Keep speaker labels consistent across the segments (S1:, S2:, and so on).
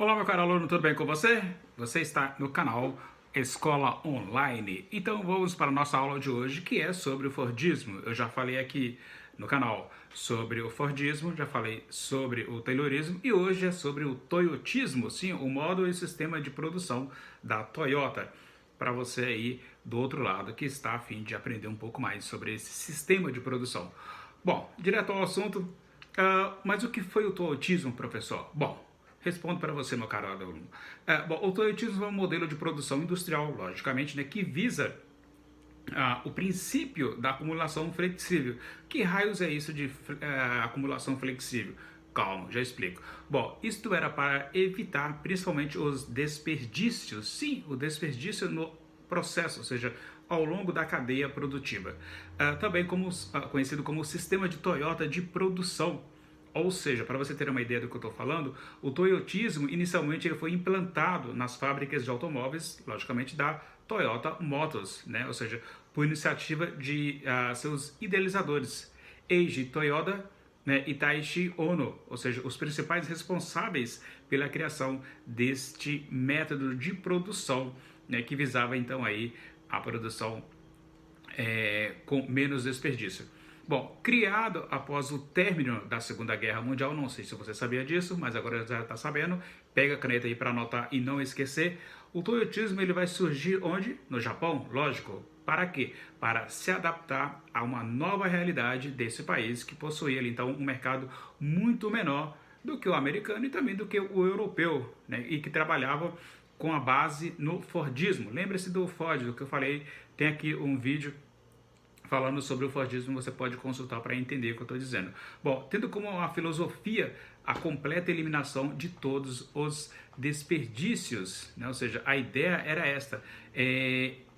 S1: Olá, meu caro aluno, tudo bem com você? Você está no canal Escola Online. Então vamos para a nossa aula de hoje, que é sobre o Fordismo. Eu já falei aqui no canal sobre o Fordismo, já falei sobre o Taylorismo e hoje é sobre o Toyotismo, sim, o modo e sistema de produção da Toyota. Para você aí do outro lado que está a fim de aprender um pouco mais sobre esse sistema de produção. Bom, direto ao assunto, mas o que foi o Toyotismo, professor? Bom, respondo para você, meu caro aluno. Bom, o Toyotismo é um modelo de produção industrial, logicamente, né, que visa o princípio da acumulação flexível. Que raios é isso de acumulação flexível? Calma, já explico. Bom, isto era para evitar principalmente os desperdícios. Sim, o desperdício no processo, ou seja, ao longo da cadeia produtiva. Também conhecido como sistema de Toyota de produção. Ou seja, para você ter uma ideia do que eu estou falando, o toyotismo inicialmente ele foi implantado nas fábricas de automóveis, logicamente da Toyota Motors, né? Ou seja, por iniciativa de seus idealizadores, Eiji Toyoda, né, e Taishi Ono, ou seja, os principais responsáveis pela criação deste método de produção, né, que visava então aí a produção com menos desperdício. Bom, criado após o término da Segunda Guerra Mundial, não sei se você sabia disso, mas agora já está sabendo, pega a caneta aí para anotar e não esquecer, o toyotismo ele vai surgir onde? No Japão, lógico. Para quê? Para se adaptar a uma nova realidade desse país que possuía então um mercado muito menor do que o americano e também do que o europeu, né? E que trabalhava com a base no Fordismo. Lembre-se do Ford, do que eu falei, tem aqui um vídeo falando sobre o Fordismo, você pode consultar para entender o que eu estou dizendo. Bom, tendo como uma filosofia a completa eliminação de todos os desperdícios, né? Ou seja, a ideia era esta,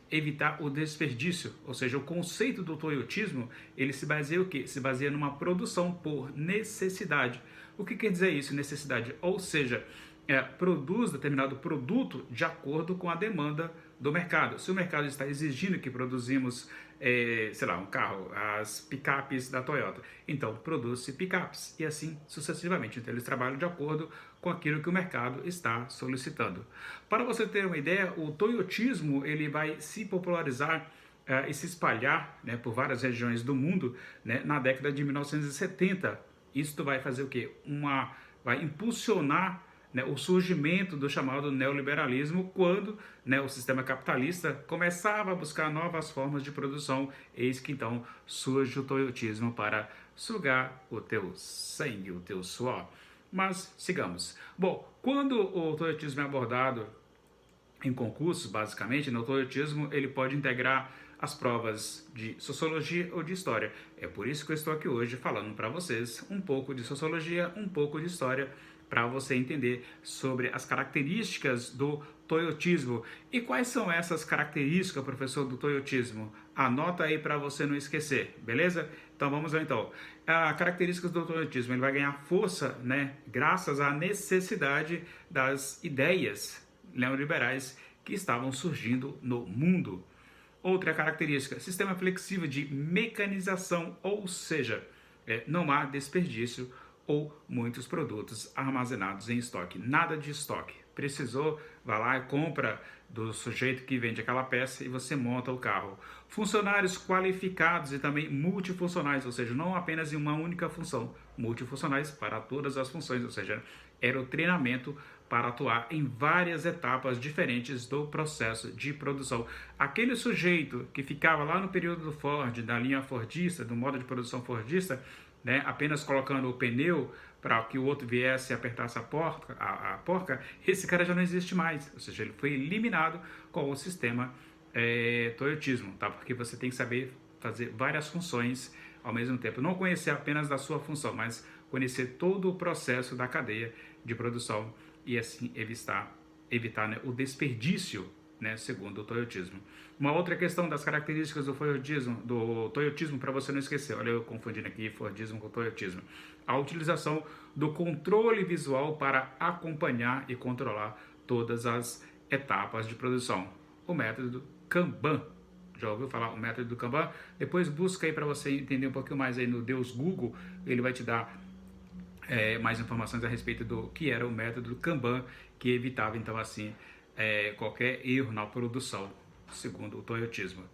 S1: evitar o desperdício, ou seja, o conceito do toyotismo, ele se baseia o quê? Se baseia numa produção por necessidade. O que quer dizer isso, necessidade? Ou seja, produz determinado produto de acordo com a demanda do mercado. Se o mercado está exigindo que produzimos, sei lá, um carro, as picapes da Toyota, então produz-se picapes e assim sucessivamente. Então eles trabalham de acordo com aquilo que o mercado está solicitando. Para você ter uma ideia, o toyotismo ele vai se popularizar e se espalhar, né, por várias regiões do mundo, né, na década de 1970. Isto vai fazer o quê? Vai impulsionar, né, o surgimento do chamado neoliberalismo quando, né, o sistema capitalista começava a buscar novas formas de produção. Eis que então surge o toyotismo para sugar o teu sangue, o teu suor. Mas sigamos. Bom, quando o toyotismo é abordado em concursos, basicamente, no toyotismo ele pode integrar as provas de sociologia ou de história. É por isso que eu estou aqui hoje falando para vocês um pouco de sociologia, um pouco de história, para você entender sobre as características do toyotismo. E quais são essas características, professor, do toyotismo? Anota aí para você não esquecer, beleza? Então vamos lá então. As características do toyotismo, ele vai ganhar força, né, graças à necessidade das ideias neoliberais que estavam surgindo no mundo. Outra característica, sistema flexível de mecanização, ou seja, não há desperdício ou muitos produtos armazenados em estoque. Nada de estoque. Precisou, vai lá e compra do sujeito que vende aquela peça e você monta o carro. Funcionários qualificados e também multifuncionais, ou seja, não apenas em uma única função, multifuncionais para todas as funções, ou seja, era o treinamento para atuar em várias etapas diferentes do processo de produção. Aquele sujeito que ficava lá no período do Ford, da linha Fordista, do modo de produção Fordista, né, apenas colocando o pneu para que o outro viesse e apertasse a porca, esse cara já não existe mais. Ou seja, ele foi eliminado com o sistema toyotismo, tá? Porque você tem que saber fazer várias funções ao mesmo tempo. Não conhecer apenas da sua função, mas conhecer todo o processo da cadeia de produção e assim evitar, né, o desperdício, né, segundo o toyotismo. Uma outra questão das características do toyotismo, para você não esquecer, olha eu confundindo aqui Fordismo com toyotismo, a utilização do controle visual para acompanhar e controlar todas as etapas de produção, o método Kanban. Já ouviu falar o método do Kanban? Depois busca aí para você entender um pouquinho mais aí no Deus Google, ele vai te dar mais informações a respeito do que era o método Kanban, que evitava então assim qualquer erro na produção, segundo o toyotismo.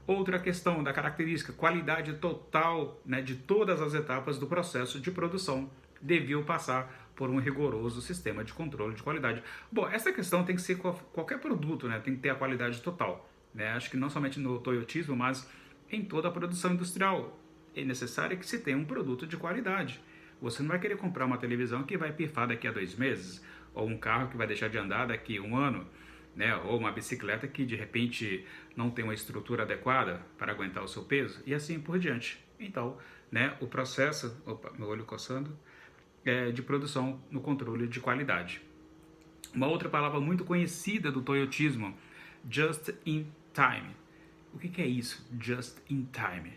S1: Outra questão da característica, qualidade total, né, de todas as etapas do processo de produção deviam passar por um rigoroso sistema de controle de qualidade. Bom, essa questão tem que ser qualquer produto, né, tem que ter a qualidade total. Né? Acho que não somente no toyotismo, mas em toda a produção industrial é necessário que se tenha um produto de qualidade. Você não vai querer comprar uma televisão que vai pifar daqui a 2 meses, ou um carro que vai deixar de andar daqui a 1 ano, né? Ou uma bicicleta que de repente não tem uma estrutura adequada para aguentar o seu peso, e assim por diante. Então, né, o processo, opa, meu olho coçando, de produção no controle de qualidade. Uma outra palavra muito conhecida do toyotismo, just in time. O que é isso, just in time?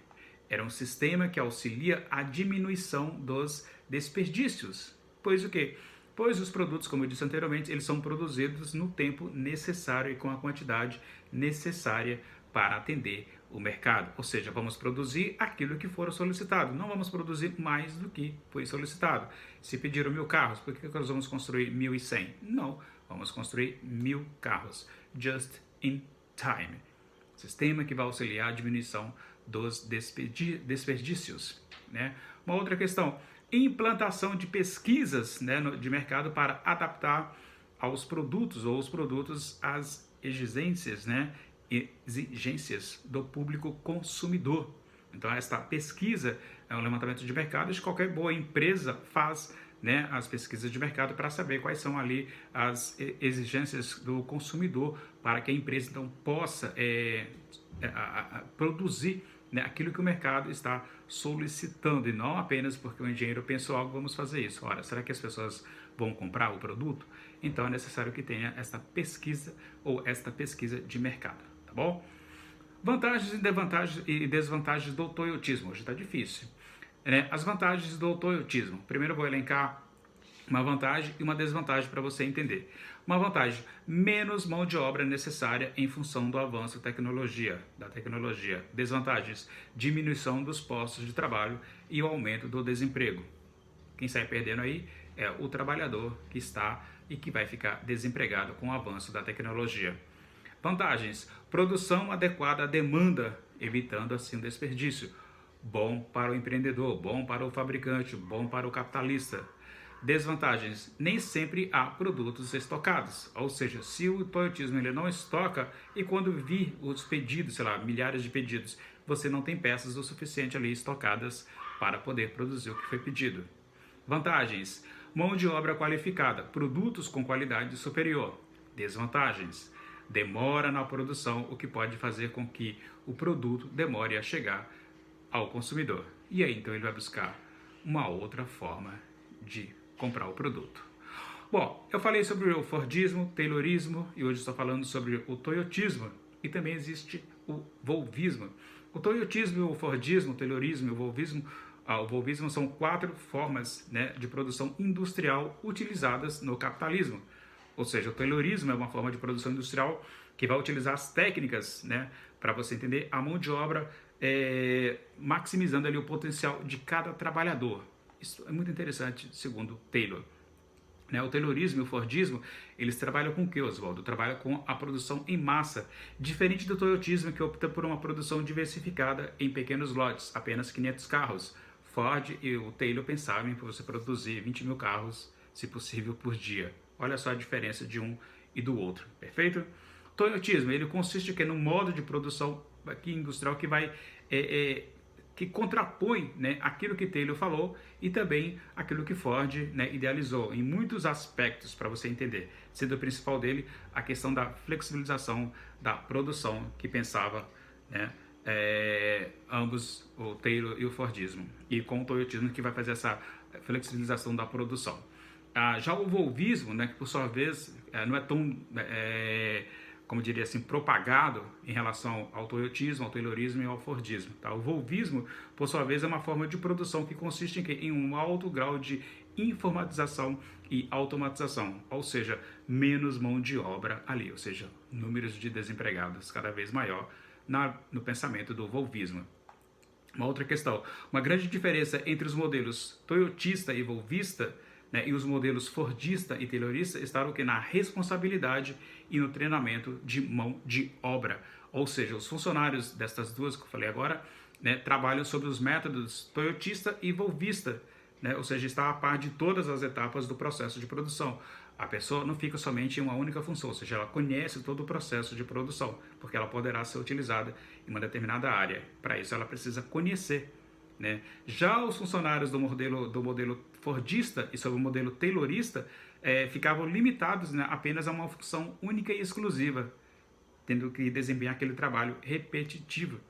S1: Era um sistema que auxilia a diminuição dos desperdícios. Pois o quê? Pois os produtos, como eu disse anteriormente, eles são produzidos no tempo necessário e com a quantidade necessária para atender o mercado. Ou seja, vamos produzir aquilo que for solicitado. Não vamos produzir mais do que foi solicitado. Se pediram 1.000 carros, por que nós vamos construir 1.100? Não, vamos construir 1.000 carros. Just in time. Sistema que vai auxiliar a diminuição dos desperdícios. Né? Uma outra questão, implantação de pesquisas, né, de mercado para adaptar aos produtos ou os produtos às exigências, né, do público consumidor. Então esta pesquisa é um levantamento de mercado que qualquer boa empresa faz, né, as pesquisas de mercado para saber quais são ali as exigências do consumidor para que a empresa então possa produzir, né, aquilo que o mercado está solicitando, e não apenas porque o engenheiro pensou algo, vamos fazer isso. Ora, será que as pessoas vão comprar o produto? Então é necessário que tenha esta pesquisa ou esta pesquisa de mercado, tá bom? Vantagens e desvantagens do toyotismo. Hoje está difícil. As vantagens do toyotismo. Primeiro eu vou elencar uma vantagem e uma desvantagem para você entender. Uma vantagem, menos mão de obra necessária em função do avanço da tecnologia. Desvantagens, diminuição dos postos de trabalho e o aumento do desemprego. Quem sai perdendo aí é o trabalhador que está e que vai ficar desempregado com o avanço da tecnologia. Vantagens, produção adequada à demanda, evitando assim o desperdício. Bom para o empreendedor, bom para o fabricante, bom para o capitalista. Desvantagens, nem sempre há produtos estocados, ou seja, se o toyotismo ele não estoca e quando vir os pedidos, sei lá, milhares de pedidos, você não tem peças o suficiente ali estocadas para poder produzir o que foi pedido. Vantagens, mão de obra qualificada, produtos com qualidade superior. Desvantagens, demora na produção, o que pode fazer com que o produto demore a chegar ao consumidor. E aí então ele vai buscar uma outra forma de comprar o produto. Bom, eu falei sobre o Fordismo, Taylorismo e hoje estou falando sobre o Toyotismo e também existe o Volvismo. O Toyotismo, o Fordismo, o Taylorismo e o Volvismo são 4 formas, né, de produção industrial utilizadas no capitalismo. Ou seja, o Taylorismo é uma forma de produção industrial que vai utilizar as técnicas, né, para você entender a mão de obra, maximizando ali o potencial de cada trabalhador. Isso é muito interessante, segundo Taylor. Né, o Taylorismo e o Fordismo, eles trabalham com o que, Oswaldo? Trabalham com a produção em massa, diferente do Toyotismo, que opta por uma produção diversificada em pequenos lotes, apenas 500 carros. Ford e o Taylor pensavam em você produzir 20.000 carros, se possível, por dia. Olha só a diferença de um e do outro, perfeito? O Toyotismo, ele consiste no modo de produção aqui industrial que vai que contrapõe, né, aquilo que Taylor falou e também aquilo que Ford, né, idealizou em muitos aspectos para você entender, sendo o principal dele a questão da flexibilização da produção que pensava, né, ambos, o Taylor e o Fordismo, e com o Toyotismo que vai fazer essa flexibilização da produção. Já o Volvismo, né, que por sua vez não é tão como diria assim, propagado em relação ao toyotismo, ao taylorismo e ao fordismo. Tá? O volvismo, por sua vez, é uma forma de produção que consiste em um alto grau de informatização e automatização, ou seja, menos mão de obra ali, ou seja, números de desempregados cada vez maior no pensamento do volvismo. Uma outra questão, uma grande diferença entre os modelos toyotista e volvista, né, e os modelos fordista e taylorista está no que na responsabilidade e no treinamento de mão de obra. Ou seja, os funcionários destas duas que eu falei agora, né, trabalham sobre os métodos toyotista e volvista, né, ou seja, está a par de todas as etapas do processo de produção. A pessoa não fica somente em uma única função, ou seja, ela conhece todo o processo de produção, porque ela poderá ser utilizada em uma determinada área. Para isso, ela precisa conhecer, né? Já os funcionários do modelo fordista e sobre o modelo taylorista ficavam limitados, né, apenas a uma função única e exclusiva, tendo que desempenhar aquele trabalho repetitivo.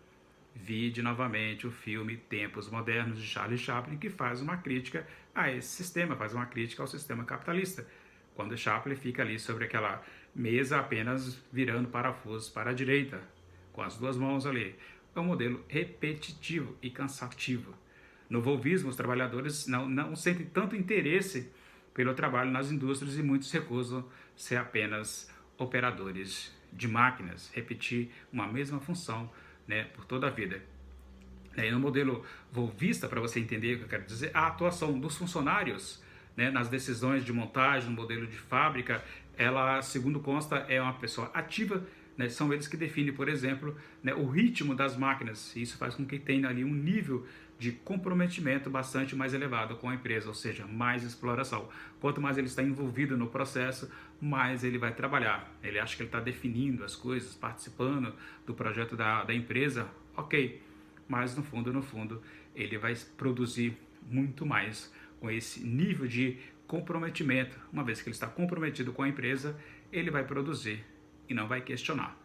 S1: Vide novamente o filme Tempos Modernos de Charlie Chaplin, que faz uma crítica a esse sistema, faz uma crítica ao sistema capitalista. Quando Chaplin fica ali sobre aquela mesa apenas virando parafusos para a direita, com as duas mãos ali. É um modelo repetitivo e cansativo. No volvismo, os trabalhadores não sentem tanto interesse pelo trabalho nas indústrias e muitos recusam ser apenas operadores de máquinas, repetir uma mesma função, né, por toda a vida. E no modelo volvista, para você entender o que eu quero dizer, a atuação dos funcionários, né, nas decisões de montagem, no modelo de fábrica, ela, segundo consta, é uma pessoa ativa, né, são eles que definem, por exemplo, né, o ritmo das máquinas, e isso faz com que tenha ali um nível de comprometimento bastante mais elevado com a empresa, ou seja, mais exploração. Quanto mais ele está envolvido no processo, mais ele vai trabalhar. Ele acha que ele está definindo as coisas, participando do projeto da empresa, ok, mas no fundo, ele vai produzir muito mais com esse nível de comprometimento. Uma vez que ele está comprometido com a empresa, ele vai produzir e não vai questionar,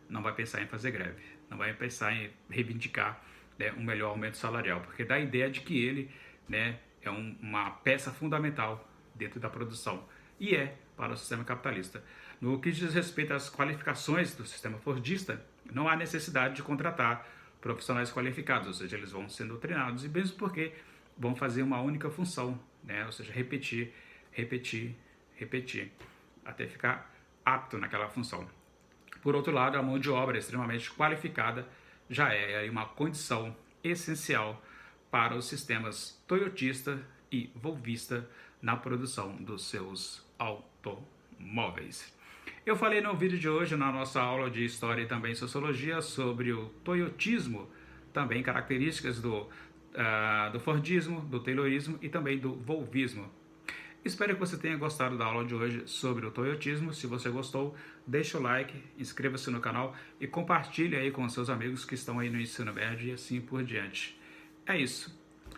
S1: não vai pensar em fazer greve, não vai pensar em reivindicar, né, um melhor aumento salarial, porque dá a ideia de que ele, né, é uma peça fundamental dentro da produção, e para o sistema capitalista. No que diz respeito às qualificações do sistema fordista, não há necessidade de contratar profissionais qualificados, ou seja, eles vão sendo treinados, e mesmo porque vão fazer uma única função, né, ou seja, repetir, até ficar apto naquela função. Por outro lado, a mão de obra extremamente qualificada já é uma condição essencial para os sistemas toyotista e volvista na produção dos seus automóveis. Eu falei no vídeo de hoje, na nossa aula de História e também Sociologia, sobre o toyotismo, também características do Fordismo, do Taylorismo e também do Volvismo. Espero que você tenha gostado da aula de hoje sobre o toyotismo. Se você gostou, deixa o like, inscreva-se no canal e compartilhe aí com os seus amigos que estão aí no ensino médio e assim por diante. É isso.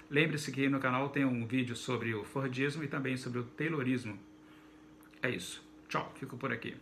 S1: Lembre-se que no canal tem um vídeo sobre o Fordismo e também sobre o Taylorismo. É isso. Tchau, fico por aqui.